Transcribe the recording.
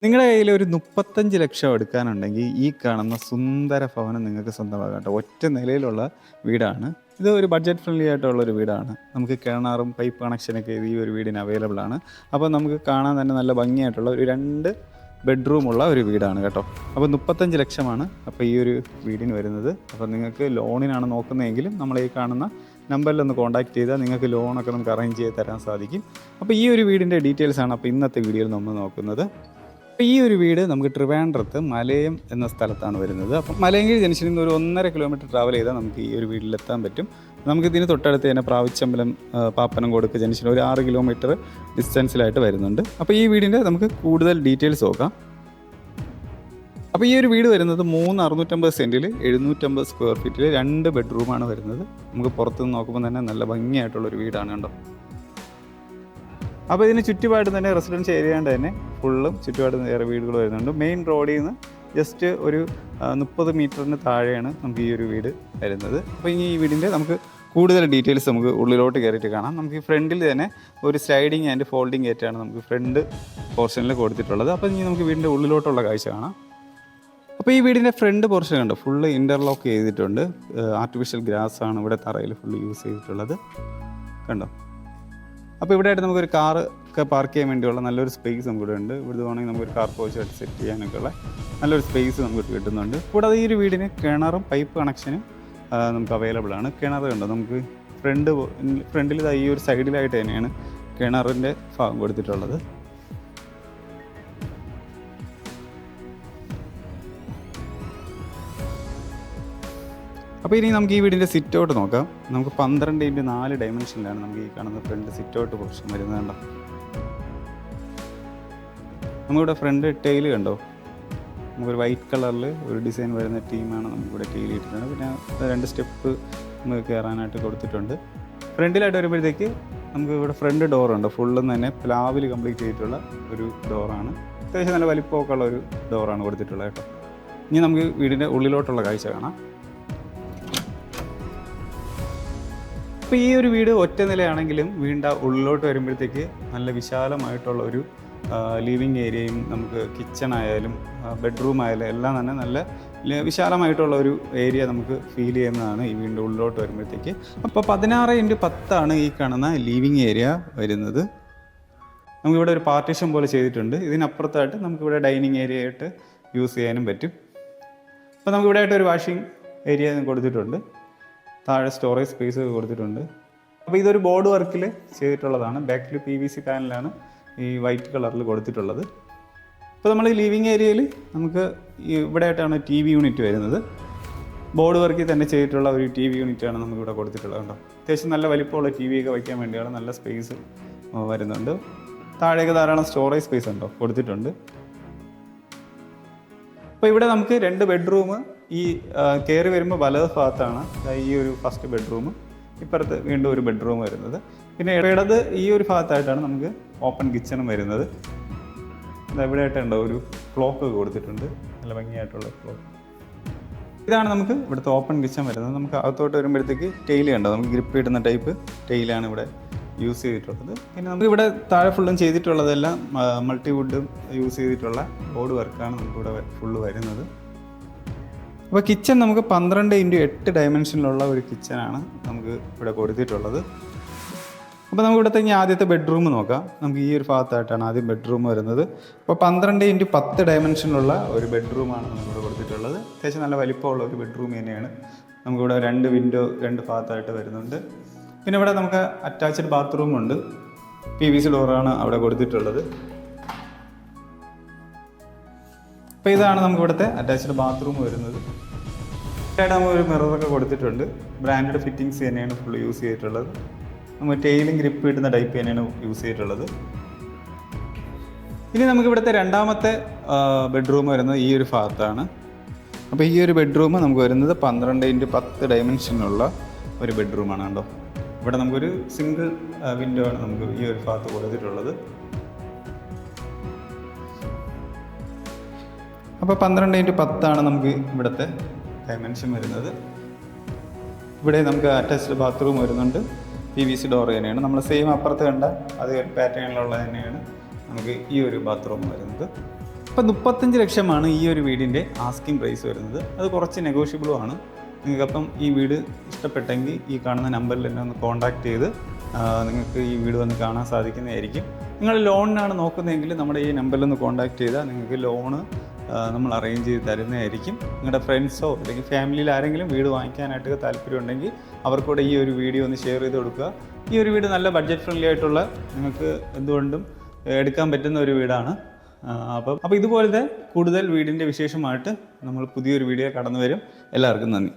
നിങ്ങളുടെ കയ്യിൽ ഒരു 35 ലക്ഷം എടുക്കാനുണ്ടെങ്കിൽ ഈ കാണുന്ന സുന്ദര ഭവനം നിങ്ങൾക്ക് സ്വന്തമാക്കാം കേട്ടോ. ഒറ്റ നിലയിലുള്ള വീടാണ് ഇത്. ഒരു ബഡ്ജറ്റ് ഫ്രണ്ട്ലി ആയിട്ടുള്ള ഒരു വീടാണ്. നമുക്ക് കിണറും പൈപ്പ് കണക്ഷനൊക്കെ ഈ ഒരു വീടിന് അവൈലബിൾ ആണ്. അപ്പോൾ നമുക്ക് കാണാൻ തന്നെ നല്ല ഭംഗിയായിട്ടുള്ള ഒരു 2 ബെഡ്റൂമുള്ള ഒരു വീടാണ് കേട്ടോ. അപ്പോൾ 35 ലക്ഷമാണ് അപ്പോൾ ഈ ഒരു വീടിന് വരുന്നത്. അപ്പോൾ നിങ്ങൾക്ക് ലോണിനാണ് നോക്കുന്നതെങ്കിലും നമ്മൾ ഈ കാണുന്ന നമ്പറിലൊന്ന് കോൺടാക്ട് ചെയ്താൽ നിങ്ങൾക്ക് ലോണൊക്കെ നമുക്ക് അറേഞ്ച് ചെയ്ത് തരാൻ സാധിക്കും. അപ്പോൾ ഈ ഒരു വീടിൻ്റെ ഡീറ്റെയിൽസാണ് അപ്പോൾ ഇന്നത്തെ വീഡിയോയിൽ നമ്മൾ നോക്കുന്നത്. അപ്പോൾ ഈ ഒരു വീട് നമുക്ക് ട്രിവാൻഡ്രത്ത് മലയം എന്ന സ്ഥലത്താണ് വരുന്നത്. അപ്പം മലയങ്കിഴി ജംഗ്ഷനിൽ നിന്ന് ഒരു 1.5 കിലോമീറ്റർ ട്രാവൽ ചെയ്താൽ നമുക്ക് ഈ ഒരു വീട്ടിലെത്താൻ പറ്റും. നമുക്കിതിന് തൊട്ടടുത്ത് തന്നെ പ്രാവിച്ചമ്പലം പാപ്പനംകോടുക്ക് ജംഗ്ഷൻ ഒരു 6 കിലോമീറ്റർ ഡിസ്റ്റൻസിലായിട്ട് വരുന്നുണ്ട്. അപ്പോൾ ഈ വീടിൻ്റെ നമുക്ക് കൂടുതൽ ഡീറ്റെയിൽസ് നോക്കാം. അപ്പോൾ ഈ ഒരു വീട് വരുന്നത് 650 സെൻറ്റിൽ 750 സ്ക്വയർ ഫീറ്റിൽ 2 ബെഡ്റൂമാണ് വരുന്നത്. നമുക്ക് പുറത്തുനിന്ന് നോക്കുമ്പോൾ തന്നെ നല്ല ഭംഗിയായിട്ടുള്ളൊരു വീടാണ് കേട്ടോ. അപ്പോൾ ഇതിന് ചുറ്റുപാട് തന്നെ റെസിഡൻഷ്യൽ ഏരിയയാണ്ട് തന്നെ ഫുള്ളും ചുറ്റുപാട് വേറെ വീടുകൾ വരുന്നുണ്ട്. മെയിൻ റോഡിൽ നിന്ന് ജസ്റ്റ് ഒരു 30 മീറ്ററിന് താഴെയാണ് നമുക്ക് ഈ ഒരു വീട് വരുന്നത്. അപ്പോൾ ഈ വീടിൻ്റെ നമുക്ക് കൂടുതൽ ഡീറ്റെയിൽസ് നമുക്ക് ഉള്ളിലോട്ട് കയറിയിട്ട് കാണാം. നമുക്ക് ഈ ഫ്രണ്ടിൽ തന്നെ ഒരു സ്ലൈഡിങ് ആൻഡ് ഫോൾഡിങ് ഗേറ്റാണ് നമുക്ക് ഫ്രണ്ട് പോർഷനിൽ കൊടുത്തിട്ടുള്ളത്. അപ്പോൾ ഇനി നമുക്ക് വീടിൻ്റെ ഉള്ളിലോട്ടുള്ള കാഴ്ച കാണാം. അപ്പോൾ ഈ വീടിൻ്റെ ഫ്രണ്ട് പോർഷൻ കണ്ടോ, ഫുള്ള് ഇൻ്റർലോക്ക് ചെയ്തിട്ടുണ്ട്. ആർട്ടിഫിഷ്യൽ ഗ്രാസ് ആണ് ഇവിടെ തറയിൽ ഫുള്ള് യൂസ് ചെയ്തിട്ടുള്ളത് കണ്ടോ. അപ്പോൾ ഇവിടെ ആയിട്ട് നമുക്കൊരു കാറ് ഒക്കെ പാർക്ക് ചെയ്യാൻ വേണ്ടിയുള്ള നല്ലൊരു സ്പേസ് നമുക്കിവിടെ ഉണ്ട്. ഇവിടെ വേണമെങ്കിൽ നമുക്കൊരു കാർ പോർച്ചായിട്ട് സെറ്റ് ചെയ്യാനൊക്കെയുള്ള നല്ലൊരു സ്പേസ് നമുക്ക് കിട്ടുന്നുണ്ട്. കൂടാതെ ഈ ഒരു വീടിന് കിണറും പൈപ്പ് കണക്ഷനും നമുക്ക് അവൈലബിൾ ആണ്. കിണർ കണ്ടോ, നമുക്ക് ഫ്രണ്ടിൽ ഈ ഒരു സൈഡിലായിട്ട് തന്നെയാണ് കിണറിൻ്റെ ഭാഗം കൊടുത്തിട്ടുള്ളത്. അപ്പോൾ ഇനി നമുക്ക് ഈ വീടിൻ്റെ സിറ്റ് ഔട്ട് നോക്കാം. നമുക്ക് 12x4 ഡയമെൻഷനിലാണ് നമുക്ക് ഈ കാണുന്ന ഫ്രണ്ട് സിറ്റ് ഔട്ട് പോർഷൻ വരുന്നത് കണ്ടോ. നമുക്കിവിടെ ഫ്രണ്ട് ടെയിൽ കണ്ടോ, നമുക്കൊരു വൈറ്റ് കളറിൽ ഒരു ഡിസൈൻ വരുന്ന ടീമാണ് നമുക്കിവിടെ ടെയിൽ ഇട്ടിട്ടുണ്ട്. പിന്നെ 2 സ്റ്റെപ്പ് നമുക്ക് കയറാനായിട്ട് കൊടുത്തിട്ടുണ്ട്. ഫ്രണ്ടിലായിട്ട് വരുമ്പോഴത്തേക്ക് നമുക്ക് ഇവിടെ ഫ്രണ്ട് ഡോറുണ്ട്. ഫുള്ളും തന്നെ പ്ലാവിൽ കംപ്ലീറ്റ് ചെയ്തിട്ടുള്ള ഒരു ഡോറാണ്. അത്യാവശ്യം നല്ല വലിപ്പമൊക്കെ ഉള്ള ഒരു ഡോറാണ് കൊടുത്തിട്ടുള്ളത് കേട്ടോ. ഇനി നമുക്ക് വീടിൻ്റെ ഉള്ളിലോട്ടുള്ള കാഴ്ച കാണാം. അപ്പോൾ ഈ ഒരു വീട് ഒറ്റ നിലയാണെങ്കിലും വീടിൻ്റെ ഉള്ളിലോട്ട് വരുമ്പോഴത്തേക്ക് നല്ല വിശാലമായിട്ടുള്ള ഒരു ലിവിങ് ഏരിയയും നമുക്ക് കിച്ചൺ ആയാലും ബെഡ്റൂം ആയാലും എല്ലാം തന്നെ നല്ല വിശാലമായിട്ടുള്ള ഒരു ഏരിയ നമുക്ക് ഫീൽ ചെയ്യുന്നതാണ് ഈ വീടിൻ്റെ ഉള്ളിലോട്ട് വരുമ്പോഴത്തേക്ക്. അപ്പോൾ 16x10 ഈ കാണുന്ന ലിവിങ് ഏരിയ വരുന്നത്. നമുക്കിവിടെ ഒരു പാർട്ടീഷൻ പോലെ ചെയ്തിട്ടുണ്ട്. ഇതിനപ്പുറത്തായിട്ട് നമുക്കിവിടെ ഡൈനിങ് ഏരിയ ആയിട്ട് യൂസ് ചെയ്യാനും പറ്റും. അപ്പോൾ നമുക്കിവിടെ ആയിട്ട് ഒരു വാഷിംഗ് ഏരിയ കൊടുത്തിട്ടുണ്ട്. താഴെ സ്റ്റോറേജ് സ്പേസ് കൊടുത്തിട്ടുണ്ട്. അപ്പോൾ ഇതൊരു ബോർഡ് വർക്കിൽ ചെയ്തിട്ടുള്ളതാണ്. ബാക്കിൽ PVC പാനലാണ് ഈ വൈറ്റ് കളറിൽ കൊടുത്തിട്ടുള്ളത്. അപ്പോൾ നമ്മൾ ഈ ലിവിങ് ഏരിയയിൽ നമുക്ക് ഇവിടെ ആയിട്ടാണ് TV യൂണിറ്റ് വരുന്നത്. ബോർഡ് വർക്കിൽ തന്നെ ചെയ്തിട്ടുള്ള ഒരു TV യൂണിറ്റാണ് നമുക്കിവിടെ കൊടുത്തിട്ടുള്ളത് കേട്ടോ. അത്യാവശ്യം നല്ല വലിപ്പമുള്ള TV ഒക്കെ വയ്ക്കാൻ വേണ്ടിയാണ് നല്ല സ്പേസ് വരുന്നുണ്ട്. താഴേക്ക് ധാരാളം സ്റ്റോറേജ് സ്പേസ് ഉണ്ടോ കൊടുത്തിട്ടുണ്ട്. അപ്പോൾ ഇവിടെ നമുക്ക് 2 ബെഡ്റൂം ഈ കയറി വരുമ്പോൾ വലത് ഭാഗത്താണ് ഈ ഒരു ഫസ്റ്റ് ബെഡ്റൂം. ഇപ്പുറത്ത് വീണ്ടും ഒരു ബെഡ്റൂം വരുന്നത്. പിന്നെ ഇടത് ഈ ഒരു ഭാഗത്തായിട്ടാണ് നമുക്ക് ഓപ്പൺ കിച്ചണും വരുന്നത്. ഇവിടെ ആയിട്ടുണ്ടോ ഒരു ക്ലോക്ക് കൊടുത്തിട്ടുണ്ട്, നല്ല ഭംഗിയായിട്ടുള്ള ക്ലോക്ക്. ഇതാണ് നമുക്ക് ഇവിടുത്തെ ഓപ്പൺ കിച്ചൺ വരുന്നത്. നമുക്ക് അകത്തോട്ട് വരുമ്പോഴത്തേക്ക് ടെയിൽ കണ്ടോ, നമുക്ക് ഗ്രിപ്പ് കിട്ടുന്ന ടൈപ്പ് ടെയിലാണ് ഇവിടെ യൂസ് ചെയ്തിട്ടുള്ളത്. പിന്നെ നമുക്ക് ഇവിടെ താഴെ ഫുള്ളും ചെയ്തിട്ടുള്ളതെല്ലാം മൾട്ടിവുഡും യൂസ് ചെയ്തിട്ടുള്ള ബോർഡ് വർക്കാണ് നമുക്കിവിടെ ഫുള്ള് വരുന്നത്. അപ്പോൾ കിച്ചൺ നമുക്ക് 12x8 ഡയമെൻഷനിലുള്ള ഒരു കിച്ചനാണ് നമുക്ക് ഇവിടെ കൊടുത്തിട്ടുള്ളത്. അപ്പോൾ നമുക്ക് ഇവിടുത്തെ ഇനി ആദ്യത്തെ ബെഡ്റൂം നോക്കാം. നമുക്ക് ഈ ഒരു ഭാഗത്തായിട്ടാണ് ആദ്യം ബെഡ്റൂം വരുന്നത്. അപ്പോൾ 12x10 ഡയമെൻഷനിലുള്ള ഒരു ബെഡ്റൂമാണ് നമുക്കിവിടെ കൊടുത്തിട്ടുള്ളത്. അത്യാവശ്യം നല്ല വലിപ്പമുള്ള ഒരു ബെഡ്റൂം തന്നെയാണ്. നമുക്കിവിടെ 2 വിൻഡോ 2 ഭാഗത്തായിട്ട് വരുന്നുണ്ട്. പിന്നെ ഇവിടെ നമുക്ക് അറ്റാച്ച്ഡ് ബാത്റൂം ഉണ്ട്. PVC ഡോറാണ് അവിടെ കൊടുത്തിട്ടുള്ളത്. അപ്പോൾ ഇതാണ് നമുക്ക് ഇവിടുത്തെ അറ്റാച്ച്ഡ് ബാത്റൂം വരുന്നത്. ഇവിടെ നമുക്ക് ഒരു മിററൊക്കെ കൊടുത്തിട്ടുണ്ട്. ബ്രാൻഡഡ് ഫിറ്റിങ്സ് തന്നെയാണ് ഫുൾ യൂസ് ചെയ്തിട്ടുള്ളത്. നമ്മൾ ടെയിലും ഗ്രിപ്പ് കിട്ടുന്ന ടൈപ്പ് തന്നെയാണ് യൂസ് ചെയ്തിട്ടുള്ളത്. ഇനി നമുക്ക് ഇവിടുത്തെ രണ്ടാമത്തെ ബെഡ്റൂം വരുന്നത് ഈ ഒരു ഭാഗത്താണ്. അപ്പോൾ ഈ ഒരു ബെഡ്റൂം നമുക്ക് വരുന്നത് 12x10 ഡയമെൻഷനുള്ള ഒരു ബെഡ്റൂമാണ് കേട്ടോ. ഇവിടെ നമുക്കൊരു സിംഗിൾ വിൻഡോ ആണ് നമുക്ക് ഈ ഒരു ഭാഗത്ത് കൊടുത്തിട്ടുള്ളത്. അപ്പോൾ 12x10 നമുക്ക് ഇവിടുത്തെ ഡയമെൻഷൻ വരുന്നത്. ഇവിടെ നമുക്ക് അറ്റാച്ച്ഡ് ബാത്റൂം വരുന്നുണ്ട്. PVC ഡോർ തന്നെയാണ്. നമ്മൾ സെയിം അപ്പുറത്ത് കണ്ട അതേ പാറ്റേണിലുള്ള തന്നെയാണ് നമുക്ക് ഈ ഒരു ബാത്റൂം വരുന്നത്. ഇപ്പം 35 ലക്ഷമാണ് ഈ ഒരു വീടിൻ്റെ ആസ്കിംഗ് പ്രൈസ് വരുന്നത്. അത് കുറച്ച് നെഗോഷ്യബിളുമാണ്. നിങ്ങൾക്കപ്പം ഈ വീട് ഇഷ്ടപ്പെട്ടെങ്കിൽ ഈ കാണുന്ന നമ്പറിൽ എന്നെ ഒന്ന് കോൺടാക്ട് ചെയ്ത് നിങ്ങൾക്ക് ഈ വീട് വന്ന് കാണാൻ സാധിക്കുന്നതായിരിക്കും. നിങ്ങൾ ലോണിനാണ് നോക്കുന്നതെങ്കിൽ നമ്മുടെ ഈ നമ്പറിൽ ഒന്ന് കോൺടാക്ട് ചെയ്താൽ നിങ്ങൾക്ക് ലോണ് നമ്മൾ അറേഞ്ച് ചെയ്ത് തരുന്നതായിരിക്കും. നിങ്ങളുടെ ഫ്രണ്ട്സോ അല്ലെങ്കിൽ ഫാമിലിയിൽ ആരെങ്കിലും വീട് വാങ്ങിക്കാനായിട്ട് താല്പര്യമുണ്ടെങ്കിൽ അവർക്കൂടെ ഈ ഒരു വീഡിയോ ഒന്ന് ഷെയർ ചെയ്ത് കൊടുക്കുക. ഈ ഒരു വീട് നല്ല ബഡ്ജറ്റ് ഫ്രണ്ട്ലി ആയിട്ടുള്ള നിങ്ങൾക്ക് എന്തുകൊണ്ടും എടുക്കാൻ പറ്റുന്ന ഒരു വീടാണ്. അപ്പോൾ ഇതുപോലത്തെ കൂടുതൽ വീടിൻ്റെ വിശേഷമായിട്ട് നമ്മൾ പുതിയൊരു വീഡിയോ കടന്നു വരും. എല്ലാവർക്കും നന്ദി.